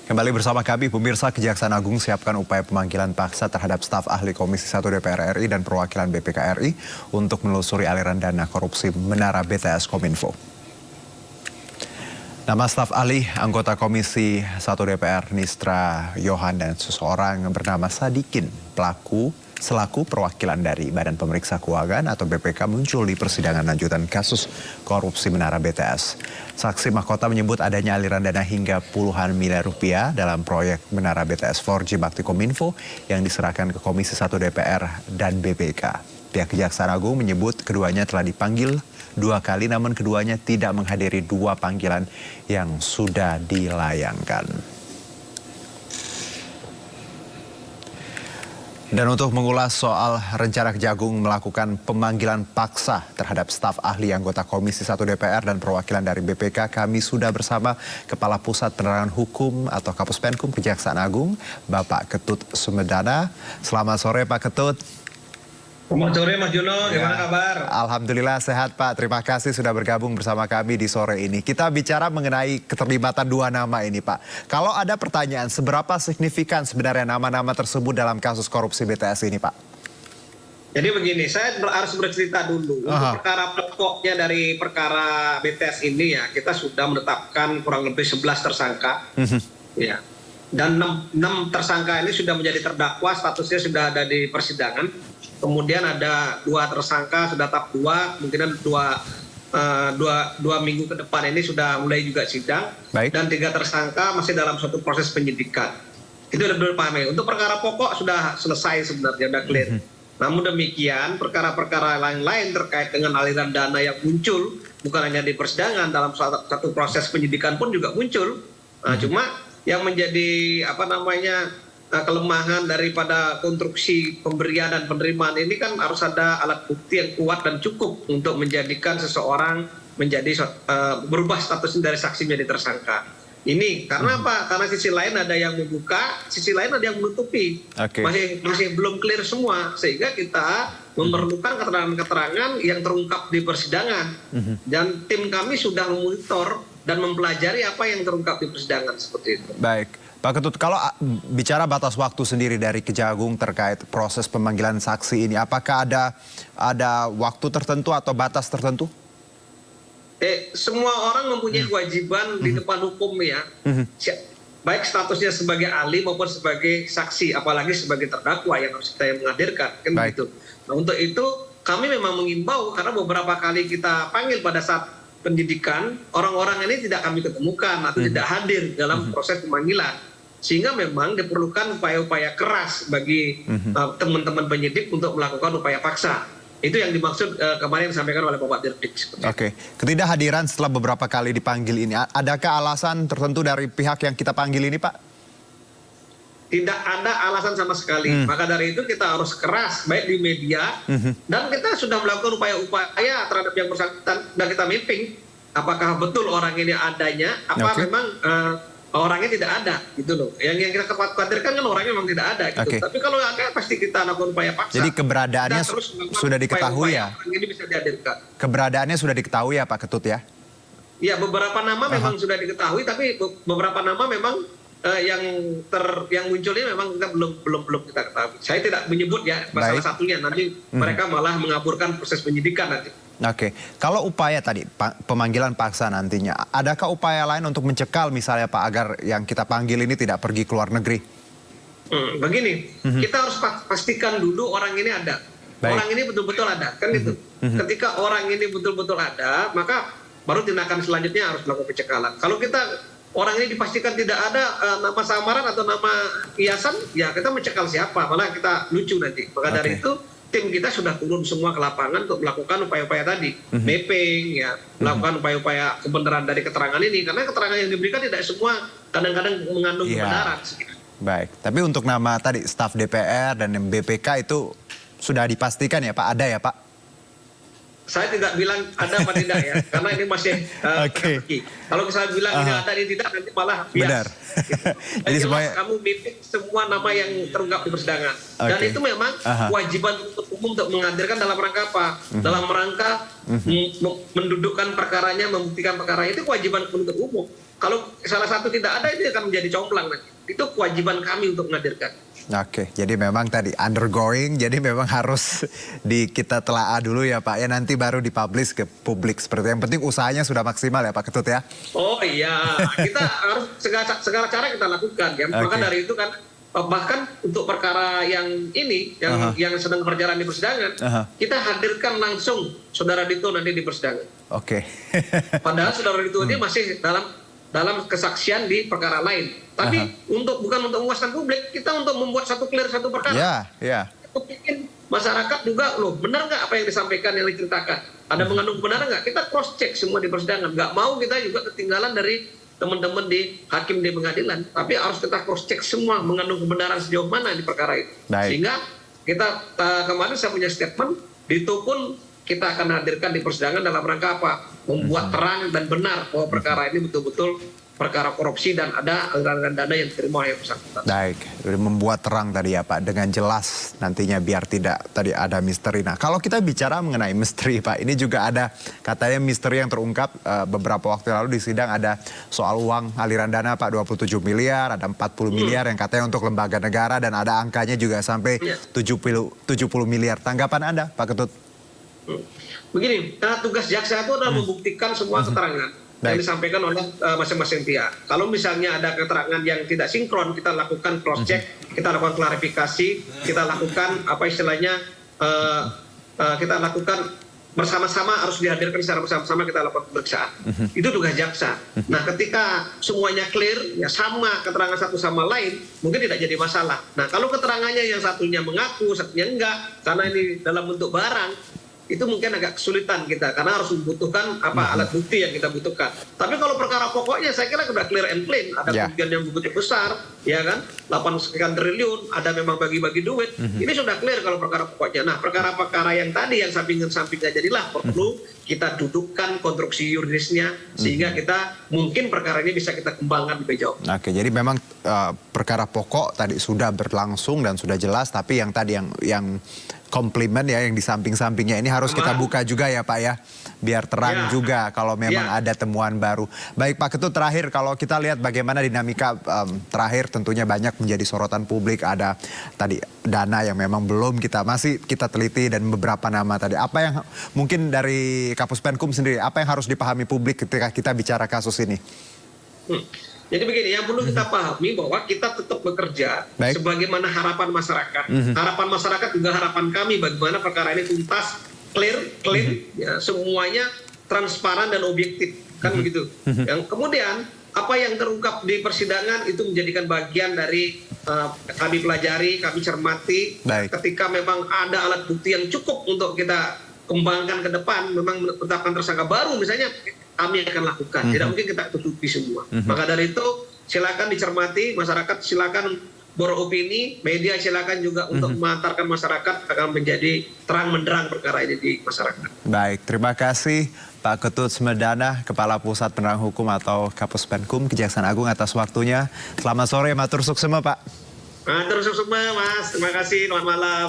Kembali bersama kami, pemirsa. Kejaksaan Agung siapkan upaya pemanggilan paksa terhadap staf ahli Komisi 1 DPR RI dan perwakilan BPK RI untuk menelusuri aliran dana korupsi Menara BTS Kominfo. Nama staf ahli anggota Komisi 1 DPR Nistra Yohan dan seseorang bernama Sadikin selaku perwakilan dari Badan Pemeriksa Keuangan atau BPK muncul di persidangan lanjutan kasus korupsi Menara BTS. Saksi mahkota menyebut adanya aliran dana hingga puluhan miliar rupiah dalam proyek Menara BTS 4G Bakti Kominfo yang diserahkan ke Komisi 1 DPR dan BPK. Pihak Kejaksaan Agung menyebut keduanya telah dipanggil 2 kali, namun keduanya tidak menghadiri 2 panggilan yang sudah dilayangkan. Dan untuk mengulas soal rencana Kejagung melakukan pemanggilan paksa terhadap staf ahli anggota Komisi 1 DPR dan perwakilan dari BPK, kami sudah bersama Kepala Pusat Penerangan Hukum atau Kapus Penkum Kejaksaan Agung, Bapak Ketut Sumedana. Selamat sore Pak Ketut. Selamat sore Mas Juno, gimana kabar? Alhamdulillah sehat Pak, terima kasih sudah bergabung bersama kami di sore ini. Kita bicara mengenai keterlibatan 2 nama ini Pak. Kalau ada pertanyaan, seberapa signifikan sebenarnya nama-nama tersebut dalam kasus korupsi BTS ini Pak? Jadi begini, saya harus bercerita dulu. Untuk perkara pokoknya dari perkara BTS ini ya, kita sudah menetapkan kurang lebih 11 tersangka. Ya. Dan 6 tersangka ini sudah menjadi terdakwa, statusnya sudah ada di persidangan. Kemudian ada 2 tersangka sudah tahap 2, mungkin 2 minggu ke depan ini sudah mulai juga sidang. Baik. Dan 3 tersangka masih dalam suatu proses penyidikan. Itu sudah dipahami. Untuk perkara pokok sudah selesai sebenarnya, sudah clear. Namun demikian perkara-perkara lain-lain terkait dengan aliran dana yang muncul, bukan hanya di persidangan, dalam satu proses penyidikan pun juga muncul. Cuma yang menjadi kelemahan daripada konstruksi pemberian dan penerimaan ini kan harus ada alat bukti yang kuat dan cukup untuk menjadikan seseorang berubah statusnya dari saksi menjadi tersangka. Ini karena apa? Karena sisi lain ada yang membuka, sisi lain ada yang menutupi. Masih belum clear semua, sehingga kita memerlukan keterangan-keterangan yang terungkap di persidangan. Dan tim kami sudah memonitor dan mempelajari apa yang terungkap di persidangan seperti itu. Baik, Pak Ketut, kalau bicara batas waktu sendiri dari Kejagung terkait proses pemanggilan saksi ini, apakah ada waktu tertentu atau batas tertentu? Semua orang mempunyai kewajiban di depan hukum ya, baik statusnya sebagai ahli maupun sebagai saksi, apalagi sebagai terdakwa yang harus kita menghadirkan, kan begitu. Nah, untuk itu kami memang mengimbau, karena beberapa kali kita panggil pada saat penyidikan, orang-orang ini tidak kami ketemukan atau tidak hadir dalam proses pemanggilan, sehingga memang diperlukan upaya-upaya keras bagi teman-teman penyidik untuk melakukan upaya paksa. Itu yang dimaksud kemarin disampaikan oleh Bapak Dirdik. Oke, ketidakhadiran setelah beberapa kali dipanggil ini, adakah alasan tertentu dari pihak yang kita panggil ini Pak? Tidak ada alasan sama sekali. Maka dari itu kita harus keras, baik di media, dan kita sudah melakukan upaya-upaya terhadap yang bersangkutan, dan kita mapping apakah betul orang ini adanya, apa memang orangnya tidak ada, gitu loh. Yang kita khawatirkan kan orangnya memang tidak ada, gitu. Tapi kalau ada pasti kita lakukan upaya paksa. Jadi keberadaannya sudah diketahui ya? Orang ini bisa dihadirkan. Keberadaannya sudah diketahui ya Pak Ketut ya? Ya, beberapa nama memang sudah diketahui, tapi beberapa nama memang yang muncul ini memang kita belum kita ketahui. Saya tidak menyebut ya salah satunya, nanti mereka malah mengaburkan proses penyidikan nanti. Oke, kalau upaya tadi pemanggilan paksa nantinya, adakah upaya lain untuk mencekal misalnya Pak agar yang kita panggil ini tidak pergi ke luar negeri? Begini, kita harus pastikan dulu orang ini ada. Orang ini betul-betul ada, kan gitu. Ketika orang ini betul-betul ada, maka baru tindakan selanjutnya harus melakukan pencekalan. Kalau kita orang ini dipastikan tidak ada nama samaran atau nama hiasan, ya kita mencekal siapa, malah kita lucu nanti. Maka dari itu tim kita sudah turun semua ke lapangan untuk melakukan upaya-upaya tadi, mapping, ya, melakukan upaya-upaya kebenaran dari keterangan ini, karena keterangan yang diberikan tidak semua kadang-kadang mengandung kebenaran. Baik, tapi untuk nama tadi staf DPR dan BPK itu sudah dipastikan ya Pak, ada ya Pak? Saya tidak bilang ada apa tidak ya, karena ini masih teka-teki. Kalau misalnya bilang ini ada, ini tidak, nanti malah bias. Benar. Gitu. Jadi semuanya kamu mimpin semua nama yang terungkap di persidangan. Dan itu memang kewajiban untuk umum untuk menghadirkan dalam rangka apa? Dalam rangka mendudukkan perkaranya, membuktikan perkara itu kewajiban penuntut umum. Kalau salah satu tidak ada, itu akan menjadi comblang nanti. Itu kewajiban kami untuk menghadirkan. Oke, jadi memang tadi undergoing, jadi memang harus kita telaah dulu ya Pak, ya nanti baru dipublish ke publik seperti yang penting usahanya sudah maksimal ya Pak Ketut ya. Oh iya, kita harus segala cara kita lakukan ya. Maka dari itu kan bahkan untuk perkara yang ini yang sedang berjalan di persidangan, kita hadirkan langsung Saudara Dito nanti di persidangan. Oke. Padahal Saudara Dito ini masih dalam kesaksian di perkara lain. Tapi bukan untuk memuaskan publik, kita untuk membuat clear satu perkara. Iya. Untuk bikin masyarakat juga, loh benar nggak apa yang disampaikan, yang diceritakan? Ada mengandung kebenaran nggak? Kita cross check semua di persidangan. Nggak mau kita juga ketinggalan dari teman-teman di hakim di pengadilan. Tapi harus kita cross check semua mengandung kebenaran sejauh mana di perkara itu. Baik. Sehingga kita kemarin saya punya statement, Dito pun kita akan hadirkan di persidangan dalam rangka apa? Membuat terang dan benar bahwa perkara ini betul-betul perkara korupsi dan ada aliran dana yang diterima oleh bersangkutan. Baik, membuat terang tadi ya Pak, dengan jelas nantinya biar tidak tadi ada misteri. Nah kalau kita bicara mengenai misteri Pak, ini juga ada katanya misteri yang terungkap beberapa waktu lalu di sidang, ada soal uang aliran dana Pak 27 miliar, ada 40 miliar yang katanya untuk lembaga negara dan ada angkanya juga sampai 70 miliar. Tanggapan Anda Pak Ketut? Begini, tugas jaksa itu adalah membuktikan semua keterangan yang disampaikan oleh masing-masing pihak. Kalau misalnya ada keterangan yang tidak sinkron, kita lakukan cross check, kita lakukan klarifikasi, kita lakukan apa istilahnya, kita lakukan bersama-sama, harus dihadirkan secara bersama-sama, kita lakukan pemeriksaan. Itu tugas jaksa. Nah, ketika semuanya clear, ya sama keterangan satu sama lain, mungkin tidak jadi masalah. Nah, kalau keterangannya yang satunya mengaku, satunya enggak, karena ini dalam bentuk barang, itu mungkin agak kesulitan kita karena harus membutuhkan alat bukti yang kita butuhkan. Tapi kalau perkara pokoknya saya kira sudah clear and plain, ada kerugian yang begitu besar, ya kan, 8 sekian triliun, ada memang bagi-bagi duit. Ini sudah clear kalau perkara pokoknya. Nah, perkara-perkara yang tadi yang sampingan-sampingnya jadilah perlu kita dudukkan konstruksi yuridisnya sehingga kita mungkin perkara ini bisa kita kembangkan lebih jauh. Oke, jadi memang perkara pokok tadi sudah berlangsung dan sudah jelas, tapi yang tadi yang komplimen ya yang di samping-sampingnya ini harus kita buka juga ya Pak ya, biar terang juga kalau memang ada temuan baru. Baik Pak Ketut, terakhir kalau kita lihat bagaimana dinamika terakhir tentunya banyak menjadi sorotan publik, ada tadi dana yang memang belum masih kita teliti dan beberapa nama tadi. Apa yang mungkin dari Kapus Penkum sendiri, apa yang harus dipahami publik ketika kita bicara kasus ini? Jadi begini, yang perlu kita pahami bahwa kita tetap bekerja sebagaimana harapan masyarakat. Harapan masyarakat juga harapan kami bagaimana perkara ini tuntas, clear, ya, semuanya transparan dan objektif, kan begitu. Yang kemudian apa yang terungkap di persidangan itu menjadikan bagian dari kami pelajari, kami cermati. Ketika memang ada alat bukti yang cukup untuk kita kembangkan ke depan, memang menetapkan tersangka baru misalnya, kami akan lakukan. Tidak mungkin kita tutupi semua. Maka dari itu silakan dicermati, masyarakat silakan beropini, media silakan juga untuk mengantarkan masyarakat akan menjadi terang menderang perkara ini di masyarakat. Baik, terima kasih Pak Ketut Smedana, Kepala Pusat Penerangan Hukum atau Kapus Penkum Kejaksaan Agung atas waktunya. Selamat sore, matur suksema Pak. Matur suksema Mas, terima kasih, selamat malam.